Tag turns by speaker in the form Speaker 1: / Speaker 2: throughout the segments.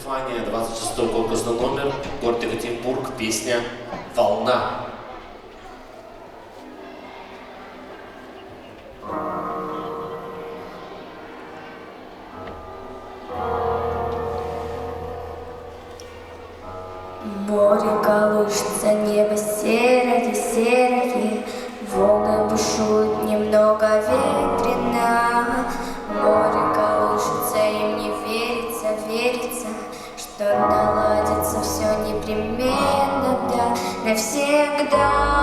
Speaker 1: Стефания, 26-й конкурсный номер, город Екатеринбург, песня «Волна».
Speaker 2: Море колышется, небо серое, волны бушуют, немного ветрено. Море колышется, им не верится, что наладится все непременно, да, навсегда.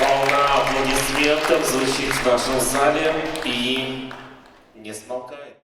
Speaker 1: Волна аплодисментов звучит в нашем зале и не смолкает.